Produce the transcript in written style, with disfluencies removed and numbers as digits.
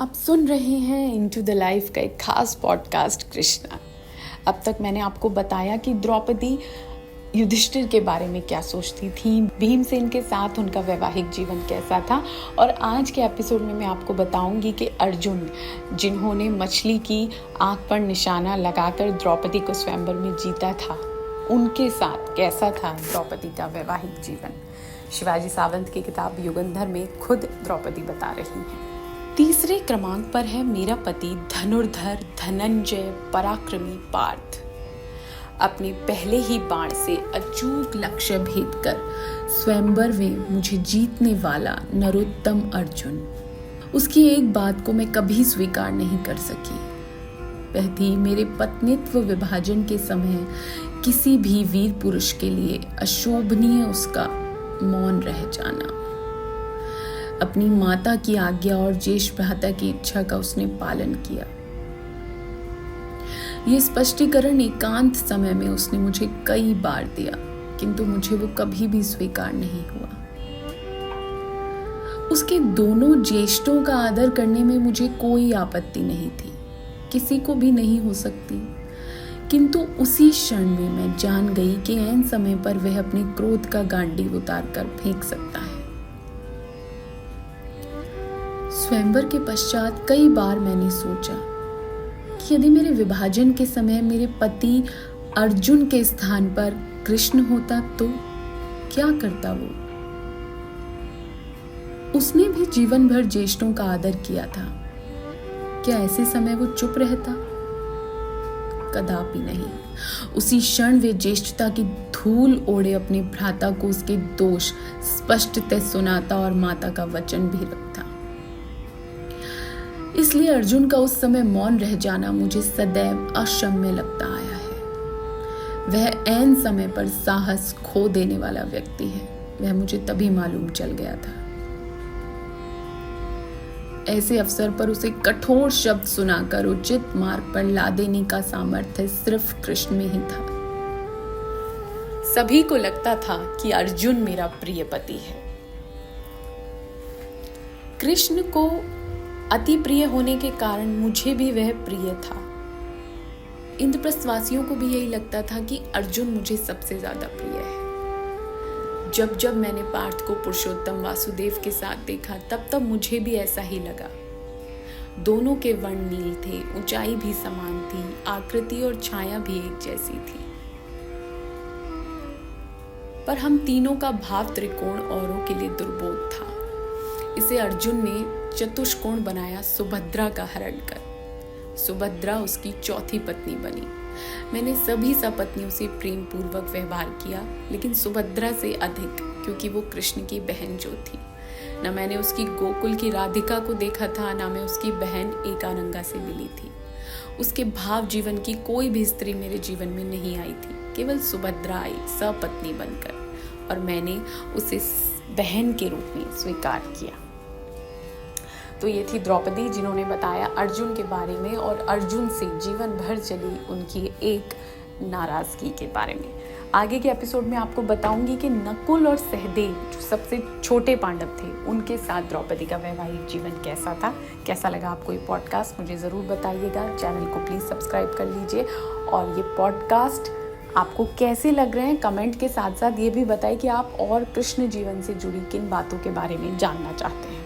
आप सुन रहे हैं इनटू द लाइफ का एक खास पॉडकास्ट कृष्णा। अब तक मैंने आपको बताया कि द्रौपदी युधिष्ठिर के बारे में क्या सोचती थी, भीमसेन के साथ उनका वैवाहिक जीवन कैसा था, और आज के एपिसोड में मैं आपको बताऊंगी कि अर्जुन, जिन्होंने मछली की आंख पर निशाना लगाकर द्रौपदी को स्वयंवर में जीता था, उनके साथ कैसा था द्रौपदी का वैवाहिक जीवन। शिवाजी सावंत की किताब युगंधर में खुद द्रौपदी बता रही हैं। तीसरे क्रमांक पर है मेरा पति धनुर्धर धनंजय पराक्रमी पार्थ। अपने पहले ही बाण से अचूक लक्ष्य भेद कर स्वयंवर में मुझे जीतने वाला नरोत्तम अर्जुन। उसकी एक बात को मैं कभी स्वीकार नहीं कर सकी, वह थी मेरे पत्नीत्व विभाजन के समय किसी भी वीर पुरुष के लिए अशोभनीय उसका मौन रह जाना। अपनी माता की आज्ञा और ज्येष्ठ भ्राता की इच्छा का उसने पालन किया। ये स्पष्टीकरण एकांत समय में उसने मुझे कई बार दिया, किंतु मुझे वो कभी भी स्वीकार नहीं हुआ। उसके दोनों ज्येष्ठों का आदर करने में मुझे कोई आपत्ति नहीं थी, किसी को भी नहीं हो सकती, किंतु उसी क्षण में मैं जान गई कि ऐन समय पर वह अपने क्रोध का गांडीव उतार कर फेंक सकता है। स्वयंवर के पश्चात कई बार मैंने सोचा कि यदि मेरे विभाजन के समय मेरे पति अर्जुन के स्थान पर कृष्ण होता तो क्या करता वो। उसने भी जीवन भर ज्येष्ठों का आदर किया था, क्या ऐसे समय वो चुप रहता? कदापि नहीं। उसी क्षण वे ज्येष्ठता की धूल ओढ़े अपने भ्राता को उसके दोष स्पष्टतः सुनाता और माता का वचन भी रखता। इसलिए अर्जुन का उस समय मौन रह जाना मुझे सदैव अक्षम्य लगता आया है। वह ऐन समय पर साहस खो देने वाला व्यक्ति है, वह मुझे तभी मालूम चल गया था। ऐसे अवसर पर उसे कठोर शब्द सुनाकर उचित मार्ग पर ला देने का सामर्थ्य सिर्फ कृष्ण में ही था। सभी को लगता था कि अर्जुन मेरा प्रिय पति है। कृष्ण को अति प्रिय होने के कारण मुझे भी वह प्रिय था। इंद्रप्रस्थ वासियों को भी यही लगता था कि अर्जुन मुझे सबसे ज्यादा प्रिय है। जब जब मैंने पार्थ को पुरुषोत्तम वासुदेव के साथ देखा, तब तब मुझे भी ऐसा ही लगा। दोनों के वर्ण नील थे, ऊंचाई भी समान थी, आकृति और छाया भी एक जैसी थी। पर हम तीनों का भाव त्रिकोण औरों के लिए दुर्बोध था। इसे अर्जुन ने चतुष्कोण बनाया सुभद्रा का हरण कर। सुभद्रा उसकी चौथी पत्नी बनी। मैंने सभी सपत्नियों से प्रेम पूर्वक व्यवहार किया, लेकिन सुभद्रा से अधिक, क्योंकि वो कृष्ण की बहन जो थी। न मैंने उसकी गोकुल की राधिका को देखा था, न मैं उसकी बहन एकानंगा से मिली थी। उसके भाव जीवन की कोई भी स्त्री मेरे जीवन में नहीं आई थी, केवल सुभद्रा आई सपत्नी बनकर, और मैंने उसे बहन के रूप में स्वीकार किया। तो ये थी द्रौपदी, जिन्होंने बताया अर्जुन के बारे में और अर्जुन से जीवन भर चली उनकी एक नाराजगी के बारे में। आगे के एपिसोड में आपको बताऊंगी कि नकुल और सहदेव, जो सबसे छोटे पांडव थे, उनके साथ द्रौपदी का वैवाहिक जीवन कैसा था। कैसा लगा आपको ये पॉडकास्ट, मुझे ज़रूर बताइएगा। चैनल को प्लीज़ सब्सक्राइब कर लीजिए, और ये पॉडकास्ट आपको कैसे लग रहे हैं कमेंट के साथ साथ ये भी बताइए कि आप और कृष्ण जीवन से जुड़ी किन बातों के बारे में जानना चाहते हैं।